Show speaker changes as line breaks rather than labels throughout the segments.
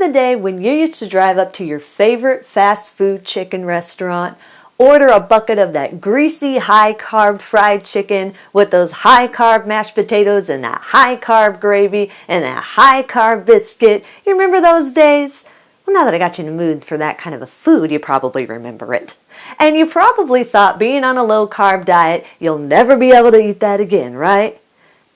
the day when you used to drive up to your favorite fast food chicken restaurant, order a bucket of that greasy high-carb fried chicken with those high-carb mashed potatoes and that high-carb gravy and that high-carb biscuit? You remember those days? Well, now that I got you in the mood for that kind of a food, you probably remember it. And you probably thought being on a low-carb diet, you'll never be able to eat that again, right?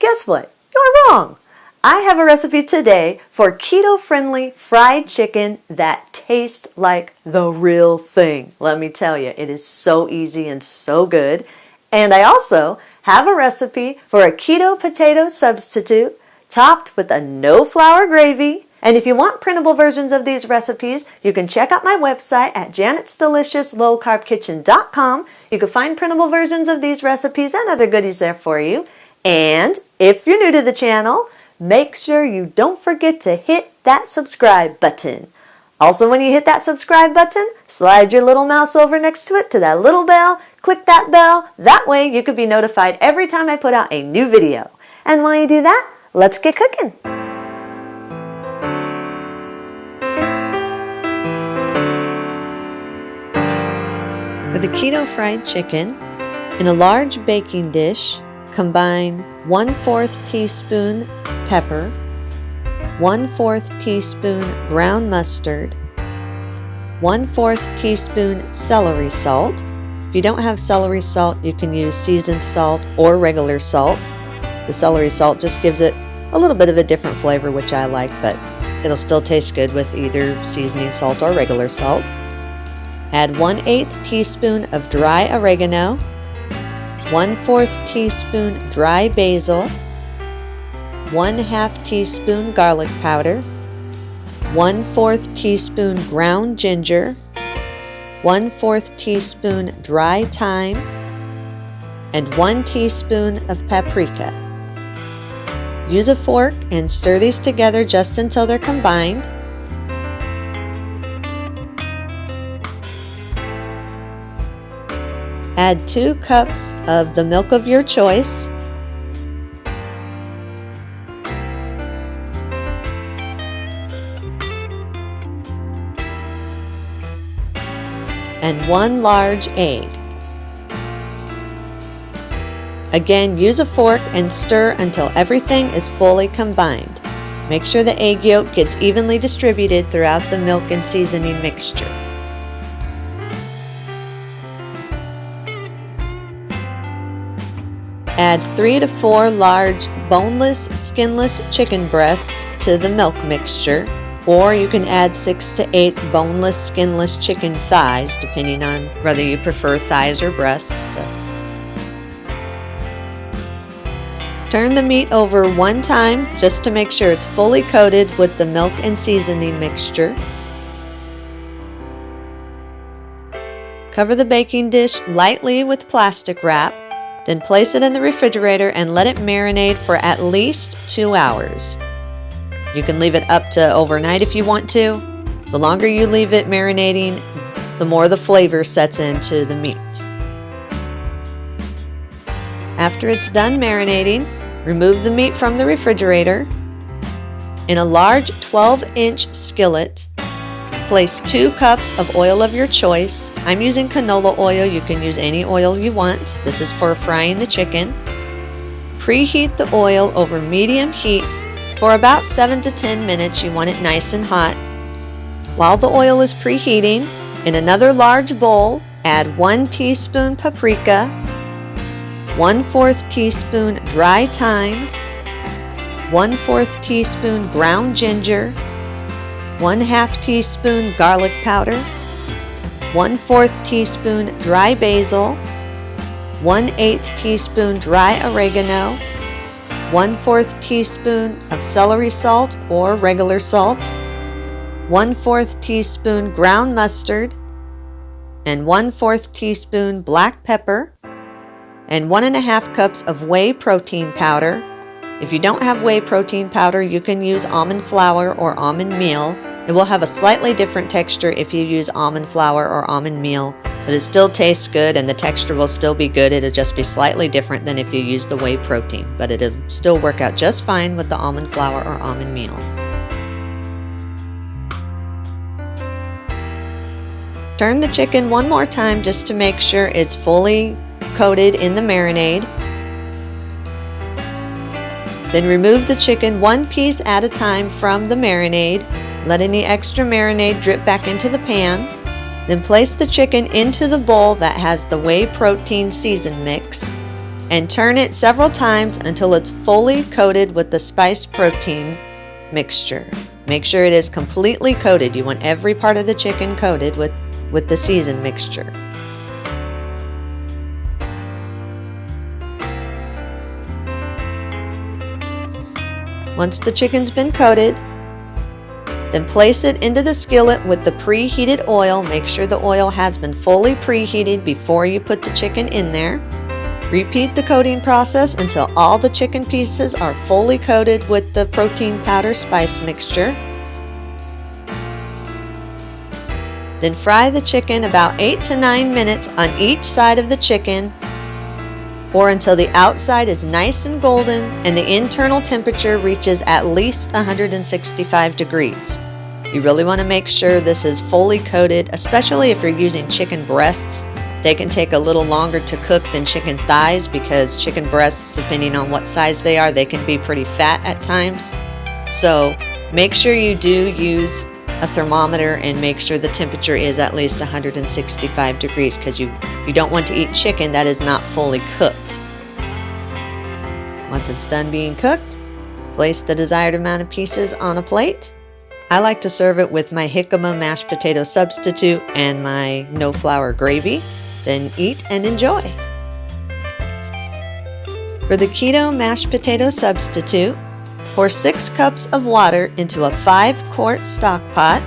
Guess what? You're wrong. I have a recipe today for keto-friendly fried chicken that tastes like the real thing. Let me tell you, it is so easy and so good. And I also have a recipe for a keto potato substitute topped with a no-flour gravy. And if you want printable versions of these recipes, you can check out my website at janetsdeliciouslowcarbkitchen.com. You can find printable versions of these recipes and other goodies there for you. And if you're new to the channel, make sure you don't forget to hit that subscribe button. Also, when you hit that subscribe button, slide your little mouse over next to it to that little bell. Click that bell. That way you can be notified every time I put out a new video. And while you do that, let's get cooking. For the keto fried chicken, in a large baking dish, combine 1/4 teaspoon pepper, 1/4 teaspoon ground mustard, 1/4 teaspoon celery salt. If you don't have celery salt, you can use seasoned salt or regular salt. The celery salt just gives it a little bit of a different flavor, which I like, but it'll still taste good with either seasoning salt or regular salt. Add 1/8 teaspoon of dry oregano, 1/4 teaspoon dry basil, 1/2 teaspoon garlic powder, 1/4 teaspoon ground ginger, 1/4 teaspoon dry thyme, and 1 teaspoon of paprika. Use a fork and stir these together just until they're combined. Add 2 cups of the milk of your choice. And 1 large egg. Again, use a fork and stir until everything is fully combined. Make sure the egg yolk gets evenly distributed throughout the milk and seasoning mixture. Add 3 to 4 large boneless, skinless chicken breasts to the milk mixture, or you can add 6 to 8 boneless, skinless chicken thighs, depending on whether you prefer thighs or breasts. Turn the meat over one time just to make sure it's fully coated with the milk and seasoning mixture. Cover the baking dish lightly with plastic wrap. Then place it in the refrigerator and let it marinate for at least 2 hours. You can leave it up to overnight if you want to. The longer you leave it marinating, the more the flavor sets into the meat. After it's done marinating, remove the meat from the refrigerator. In a large 12-inch skillet, place 2 cups of oil of your choice. I'm using canola oil. You can use any oil you want. This is for frying the chicken. Preheat the oil over medium heat for about 7 to 10 minutes. You want it nice and hot. While the oil is preheating, in another large bowl, add 1 teaspoon paprika, 1/4 teaspoon dry thyme, 1/4 teaspoon ground ginger, 1/2 teaspoon garlic powder, 1/4 teaspoon dry basil, 1/8 teaspoon dry oregano, 1/4 teaspoon of celery salt or regular salt, 1/4 teaspoon ground mustard, and 1/4 teaspoon black pepper, and 1.5 cups of whey protein powder. If you don't have whey protein powder, you can use almond flour or almond meal. It will have a slightly different texture if you use almond flour or almond meal, but it still tastes good and the texture will still be good. It'll just be slightly different than if you use the whey protein, but it'll still work out just fine with the almond flour or almond meal. Turn the chicken one more time just to make sure it's fully coated in the marinade. Then remove the chicken one piece at a time from the marinade. Let any extra marinade drip back into the pan. Then place the chicken into the bowl that has the whey protein season mix and turn it several times until it's fully coated with the spice protein mixture. Make sure it is completely coated. You want every part of the chicken coated with the season mixture. Once the chicken's been coated, then place it into the skillet with the preheated oil. Make sure the oil has been fully preheated before you put the chicken in there. Repeat the coating process until all the chicken pieces are fully coated with the protein powder spice mixture. Then fry the chicken about 8 to 9 minutes on each side of the chicken, or until the outside is nice and golden and the internal temperature reaches at least 165 degrees. You really want to make sure this is fully coated, especially if you're using chicken breasts. They can take a little longer to cook than chicken thighs because chicken breasts, depending on what size they are, they can be pretty fat at times. So make sure you do use a thermometer and make sure the temperature is at least 165 degrees because you don't want to eat chicken that is not fully cooked. Once it's done being cooked, place the desired amount of pieces on a plate. I like to serve it with my jicama mashed potato substitute and my no flour gravy. Then eat and enjoy. For the keto mashed potato substitute, pour 6 cups of water into a 5-quart stock pot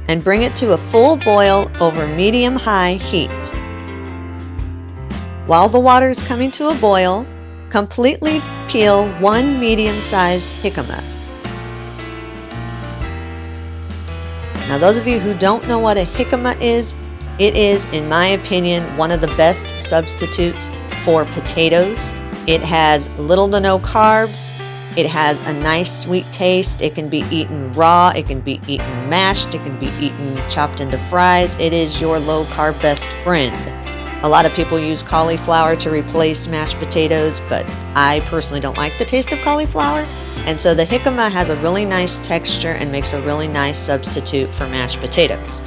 and bring it to a full boil over medium-high heat. While the water is coming to a boil, completely peel 1 medium-sized jicama. Now, those of you who don't know what a jicama is, it is, in my opinion, one of the best substitutes for potatoes. It has little to no carbs. It has a nice sweet taste. It can be eaten raw. It can be eaten mashed. It can be eaten chopped into fries. It is your low carb best friend. A lot of people use cauliflower to replace mashed potatoes, but I personally don't like the taste of cauliflower. And so the jicama has a really nice texture and makes a really nice substitute for mashed potatoes.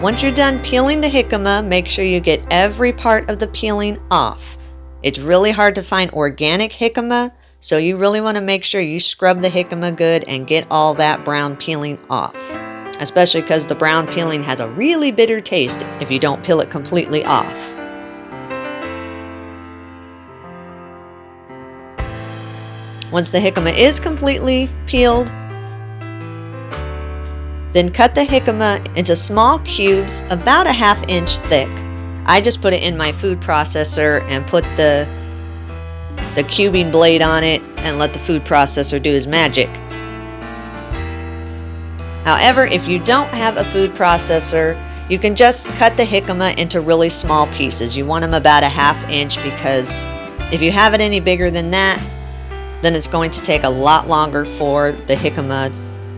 Once you're done peeling the jicama, make sure you get every part of the peeling off. It's really hard to find organic jicama, so you really want to make sure you scrub the jicama good and get all that brown peeling off, especially because the brown peeling has a really bitter taste if you don't peel it completely off. Once the jicama is completely peeled, then cut the jicama into small cubes about a 1/2 inch thick. I just put it in my food processor and put the cubing blade on it and let the food processor do his magic. However, if you don't have a food processor, you can just cut the jicama into really small pieces. You want them about a 1/2 inch because if you have it any bigger than that, then it's going to take a lot longer for the jicama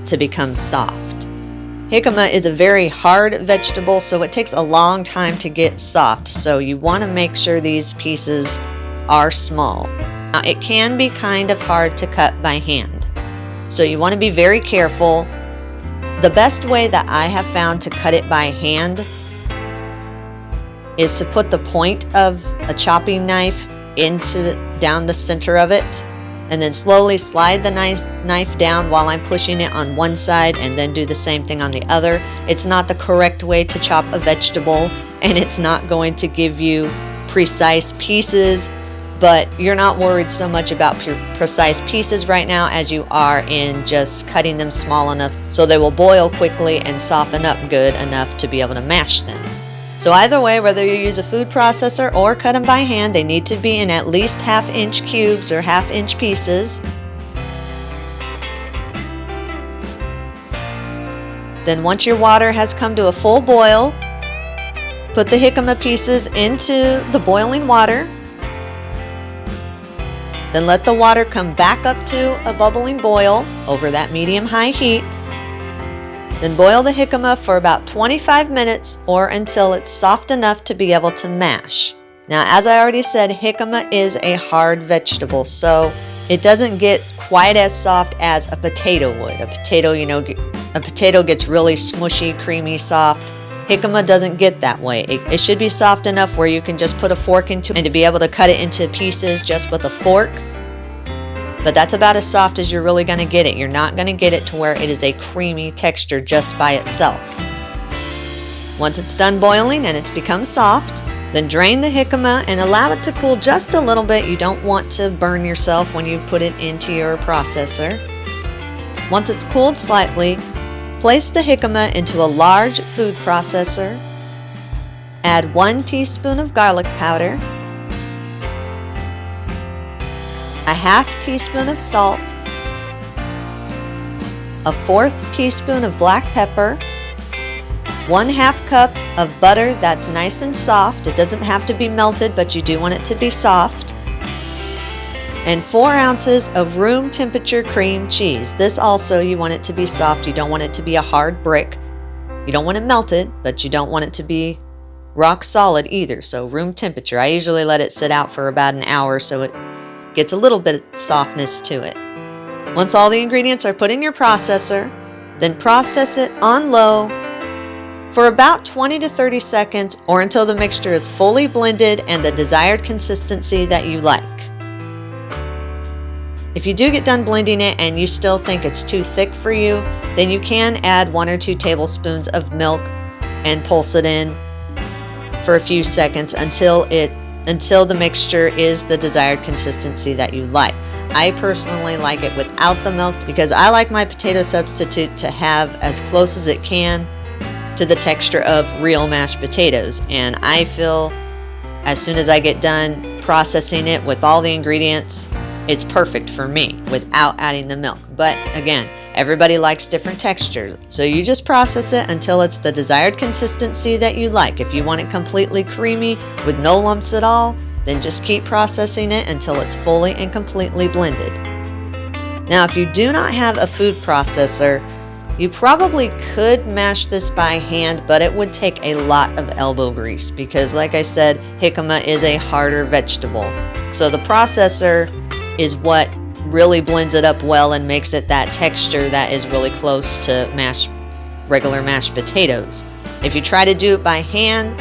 to become soft. Jicama is a very hard vegetable, so it takes a long time to get soft, so you want to make sure these pieces are small. Now, it can be kind of hard to cut by hand, so you want to be very careful. The best way that I have found to cut it by hand is to put the point of a chopping knife down the center of it, and then slowly slide the knife down while I'm pushing it on one side and then do the same thing on the other. It's not the correct way to chop a vegetable, and it's not going to give you precise pieces, but you're not worried so much about precise pieces right now as you are in just cutting them small enough so they will boil quickly and soften up good enough to be able to mash them. So either way, whether you use a food processor or cut them by hand, they need to be in at least 1/2 inch cubes or 1/2 inch pieces. Then once your water has come to a full boil, put the jicama pieces into the boiling water. Then let the water come back up to a bubbling boil over that medium-high heat. Then boil the jicama for about 25 minutes or until it's soft enough to be able to mash. Now, as I already said, jicama is a hard vegetable, so it doesn't get quite as soft as a potato would. A potato, a potato gets really smushy, creamy, soft. Jicama doesn't get that way. It should be soft enough where you can just put a fork into it and to be able to cut it into pieces just with a fork. But that's about as soft as you're really going to get it. You're not going to get it to where it is a creamy texture just by itself. Once it's done boiling and it's become soft, then drain the jicama and allow it to cool just a little bit. You don't want to burn yourself when you put it into your processor. Once it's cooled slightly, place the jicama into a large food processor. Add 1 teaspoon of garlic powder, a half teaspoon of salt, a 1/4 teaspoon of black pepper, 1/2 cup of butter that's nice and soft. It doesn't have to be melted, but you do want it to be soft. And 4 ounces of room temperature cream cheese. This also, you want it to be soft. You don't want it to be a hard brick. You don't want to melt it, but you don't want it to be rock solid either. So room temperature. I usually let it sit out for about an hour so it gets a little bit of softness to it. Once all the ingredients are put in your processor, then process it on low for about 20 to 30 seconds or until the mixture is fully blended and the desired consistency that you like. If you do get done blending it and you still think it's too thick for you, then you can add 1 or 2 tablespoons of milk and pulse it in for a few seconds until the mixture is the desired consistency that you like. I personally like it without the milk because I like my potato substitute to have as close as it can to the texture of real mashed potatoes. And I feel as soon as I get done processing it with all the ingredients, it's perfect for me without adding the milk. But again, everybody likes different textures. So you just process it until it's the desired consistency that you like. If you want it completely creamy with no lumps at all, then just keep processing it until it's fully and completely blended. Now, if you do not have a food processor, you probably could mash this by hand, but it would take a lot of elbow grease because, like I said, jicama is a harder vegetable. So the processor is what really blends it up well and makes it that texture that is really close to regular mashed potatoes. If you try to do it by hand,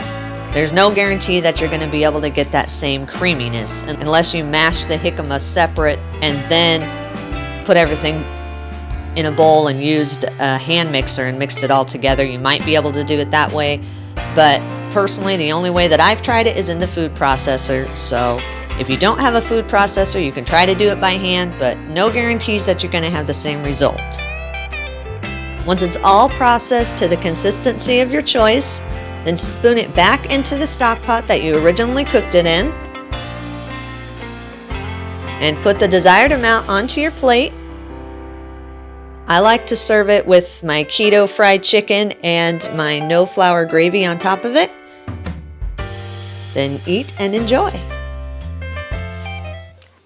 there's no guarantee that you're going to be able to get that same creaminess unless you mash the jicama separate and then put everything in a bowl and used a hand mixer and mixed it all together. You might be able to do it that way, but personally the only way that I've tried it is in the food processor. So if you don't have a food processor, you can try to do it by hand, but no guarantees that you're going to have the same result. Once it's all processed to the consistency of your choice, then spoon it back into the stock pot that you originally cooked it in and put the desired amount onto your plate. I like to serve it with my keto fried chicken and my no flour gravy on top of it. Then eat and enjoy.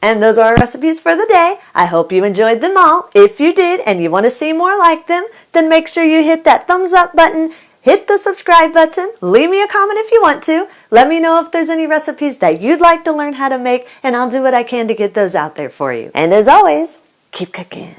And those are our recipes for the day. I hope you enjoyed them all. If you did and you want to see more like them, then make sure you hit that thumbs up button, hit the subscribe button, leave me a comment if you want to. Let me know if there's any recipes that you'd like to learn how to make, and I'll do what I can to get those out there for you. And as always, keep cooking.